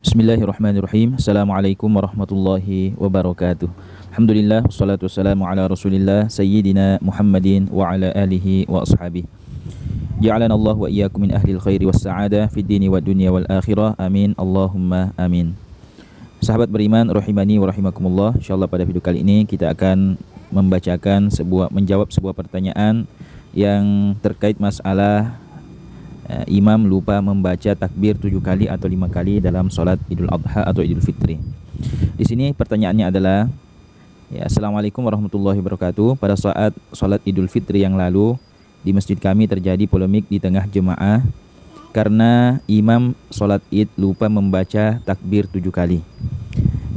Bismillahirrahmanirrahim. Assalamualaikum warahmatullahi wabarakatuh. Alhamdulillah, wassalatu wassalamu ala rasulillah Sayyidina Muhammadin wa ala alihi wa ashabihi. Ja'alana Allah wa iyyakum min ahlil khairi was sa'adah fid dini wad dunya wal akhirah. Amin. Allahumma amin. Sahabat beriman rahimani wa rahimakumullah. Insyaallah pada video kali ini kita akan menjawab sebuah pertanyaan yang terkait masalah imam lupa membaca takbir 7 kali atau 5 kali dalam sholat Idul Adha atau Idul Fitri. Di sini pertanyaannya adalah, Assalamualaikum warahmatullahi wabarakatuh. Pada saat sholat Idul Fitri yang lalu di masjid kami terjadi polemik di tengah jemaah karena imam sholat Id lupa membaca takbir 7 kali.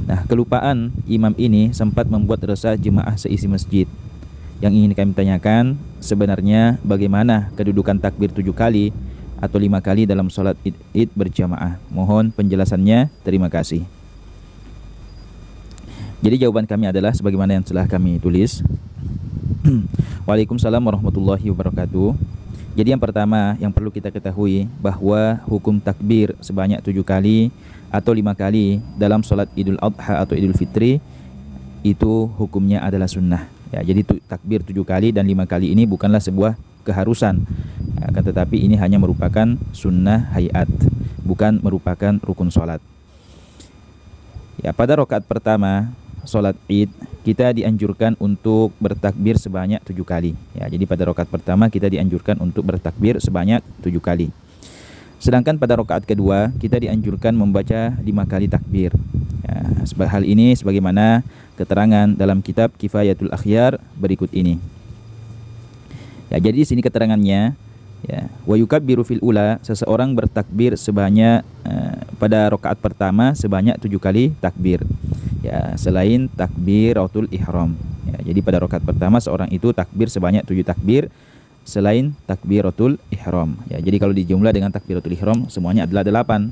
Nah, kelupaan imam ini sempat membuat resah jemaah seisi masjid. Yang ingin kami tanyakan, sebenarnya bagaimana kedudukan takbir 7 kali atau 5 kali dalam sholat id berjamaah? Mohon penjelasannya, terima kasih. Jadi jawaban kami adalah sebagaimana yang telah kami tulis. Waalaikumsalam warahmatullahi wabarakatuh. Jadi yang pertama yang perlu kita ketahui bahwa hukum takbir sebanyak 7 kali atau 5 kali dalam sholat Idul Adha atau Idul Fitri itu hukumnya adalah sunnah. Jadi takbir 7 kali dan 5 kali ini bukanlah sebuah keharusan, akan tetapi ini hanya merupakan sunnah hayat, bukan merupakan rukun sholat. Pada rakaat pertama sholat id kita dianjurkan untuk bertakbir sebanyak 7 kali. Jadi pada rakaat pertama kita dianjurkan untuk bertakbir sebanyak 7 kali. Sedangkan pada rakaat kedua kita dianjurkan membaca 5 kali takbir. Hal ini sebagaimana keterangan dalam kitab Kifayatul Akhyar berikut ini. Jadi di sini keterangannya, wa yukabbiru fil ula, seseorang bertakbir sebanyak pada rakaat pertama sebanyak 7 kali takbir. Selain takbiratul ihram. Jadi pada rakaat pertama seorang itu takbir sebanyak 7 takbir selain takbiratul ihram. Jadi kalau dijumlah dengan takbiratul ihram semuanya adalah 8.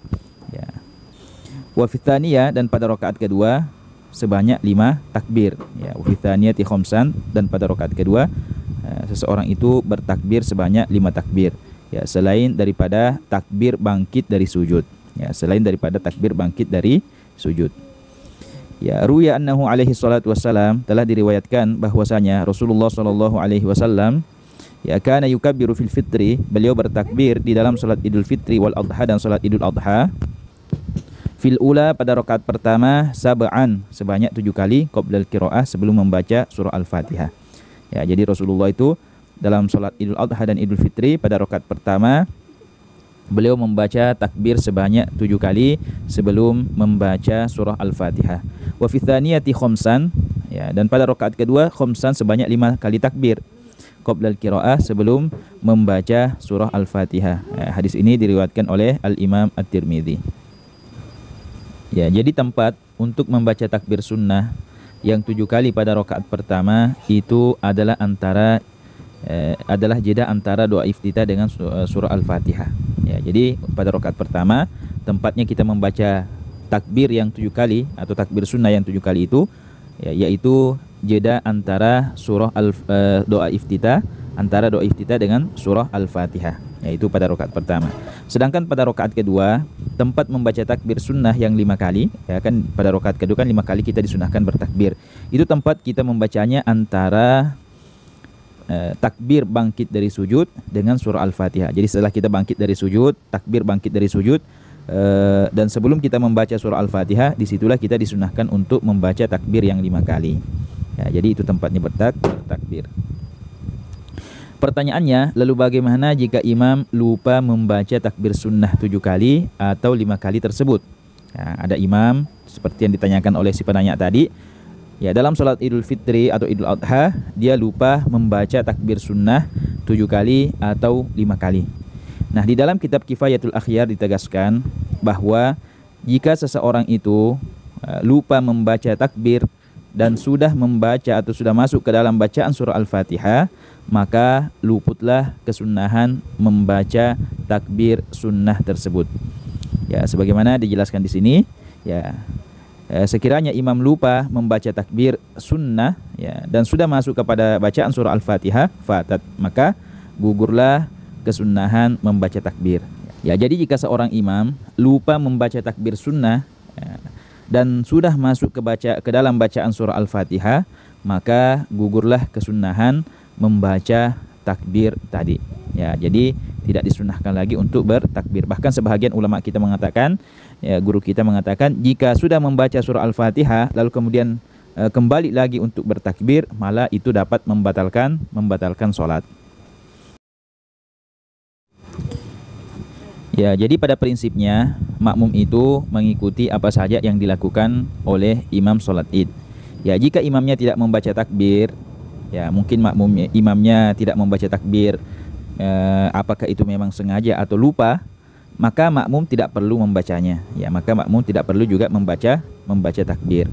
Wa fi tsaniyah, dan pada rakaat kedua sebanyak 5 takbir. Wa fi tsaniyati khamsan, dan pada rakaat kedua seseorang itu bertakbir sebanyak 5 takbir. Selain daripada takbir bangkit dari sujud. Selain daripada takbir bangkit dari sujud. Ruya annahu alaihi salatu wassalam, telah diriwayatkan bahwasanya Rasulullah sallallahu alaihi wasallam kana yukabbiru fil fitri, beliau bertakbir di dalam salat Idul Fitri wal Adha dan salat Idul Adha. Fil ula, pada rakaat pertama sab'an, sebanyak 7 kali, qoblal qiraah, sebelum membaca surah Al-Fatihah. Jadi Rasulullah itu dalam salat Idul Adha dan Idul Fitri pada rakaat pertama beliau membaca takbir sebanyak 7 kali sebelum membaca surah Al-Fatihah. Wa fi tsaniyati khamsan, dan pada rakaat kedua khamsan, sebanyak 5 kali takbir qoblal qiraah, sebelum membaca surah Al-Fatihah. Hadis ini diriwayatkan oleh Al-Imam At-Tirmidzi. Jadi tempat untuk membaca takbir sunnah yang 7 kali pada rakaat pertama itu adalah jeda antara doa iftitah dengan surah Al-Fatihah. Jadi pada rakaat pertama tempatnya kita membaca takbir yang 7 kali atau takbir sunnah yang 7 kali itu, yaitu jeda antara doa iftitah dengan surah Al-Fatihah, yaitu pada rakaat pertama. Sedangkan pada rakaat kedua tempat membaca takbir sunnah yang 5 kali, kan pada rakaat kedua kan 5 kali kita disunahkan bertakbir. Itu tempat kita membacanya antara takbir bangkit dari sujud dengan surah Al-Fatihah. Jadi setelah kita bangkit dari sujud, takbir bangkit dari sujud, dan sebelum kita membaca surah Al-Fatihah, disitulah kita disunahkan untuk membaca takbir yang 5 kali. Jadi itu tempatnya bertakbir. Pertanyaannya, lalu bagaimana jika imam lupa membaca takbir sunnah 7 kali atau 5 kali tersebut? Ada imam seperti yang ditanyakan oleh si penanya tadi. Dalam sholat Idul Fitri atau Idul Adha dia lupa membaca takbir sunnah 7 kali atau 5 kali. Nah, di dalam kitab Kifayatul Akhyar ditegaskan bahwa jika seseorang itu lupa membaca takbir dan sudah membaca atau sudah masuk ke dalam bacaan surah Al-Fatihah, maka luputlah kesunnahan membaca takbir sunnah tersebut. Sebagaimana dijelaskan di sini, sekiranya imam lupa membaca takbir sunnah dan sudah masuk kepada bacaan surah Al-Fatihah, maka gugurlah kesunnahan membaca takbir. Ya, jadi jika seorang imam lupa membaca takbir sunnah dan sudah masuk ke dalam bacaan surah Al-Fatihah, maka gugurlah kesunahan membaca takbir tadi. Ya, jadi tidak disunahkan lagi untuk bertakbir. Bahkan sebahagian ulama kita mengatakan, ya, guru kita mengatakan, jika sudah membaca surah Al-Fatihah lalu kemudian kembali lagi untuk bertakbir, malah itu dapat membatalkan sholat. Ya, jadi pada prinsipnya makmum itu mengikuti apa saja yang dilakukan oleh imam sholat id. Ya, jika imamnya tidak membaca takbir, ya mungkin imamnya tidak membaca takbir, apakah itu memang sengaja atau lupa, maka makmum tidak perlu membacanya. Ya, maka makmum tidak perlu juga membaca takbir.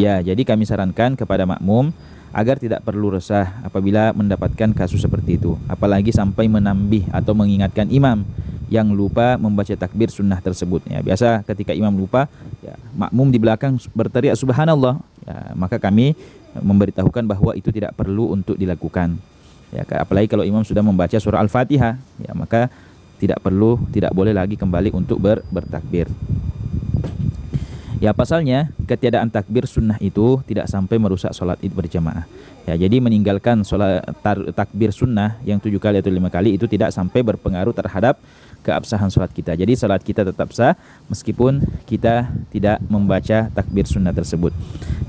Ya, jadi kami sarankan kepada makmum agar tidak perlu resah apabila mendapatkan kasus seperti itu, apalagi sampai menambih atau mengingatkan imam yang lupa membaca takbir sunnah tersebut. Ya, biasa ketika imam lupa, ya, makmum di belakang berteriak subhanallah, ya, maka kami memberitahukan bahwa itu tidak perlu untuk dilakukan. Ya, apalagi kalau imam sudah membaca surah Al-Fatihah, ya, maka tidak boleh lagi kembali untuk bertakbir. Ya, pasalnya ketiadaan takbir sunnah itu tidak sampai merusak sholat id berjamaah. Ya, jadi meninggalkan sholat takbir sunnah yang 7 kali atau 5 kali itu tidak sampai berpengaruh terhadap keabsahan sholat kita. Jadi sholat kita tetap sah meskipun kita tidak membaca takbir sunnah tersebut.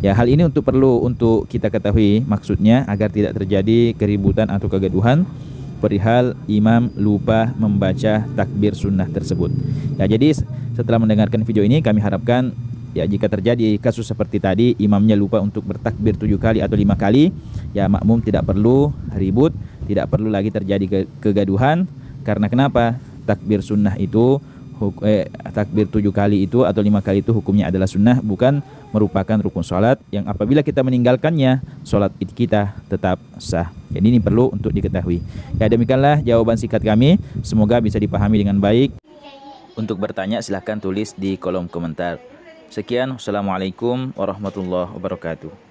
Ya, hal ini perlu untuk kita ketahui, maksudnya agar tidak terjadi keributan atau kegaduhan perihal imam lupa membaca takbir sunnah tersebut. Ya, jadi setelah mendengarkan video ini kami harapkan, ya, jika terjadi kasus seperti tadi, imamnya lupa untuk bertakbir 7 kali atau 5 kali, ya makmum tidak perlu ribut, tidak perlu lagi terjadi kegaduhan. Karena kenapa? Takbir sunnah itu, takbir 7 kali itu atau 5 kali itu hukumnya adalah sunnah, bukan merupakan rukun sholat yang apabila kita meninggalkannya, sholat id kita tetap sah. Jadi ini perlu untuk diketahui. Ya, demikianlah jawaban singkat kami, semoga bisa dipahami dengan baik. Untuk bertanya silahkan tulis di kolom komentar. Sekian, wassalamualaikum warahmatullahi wabarakatuh.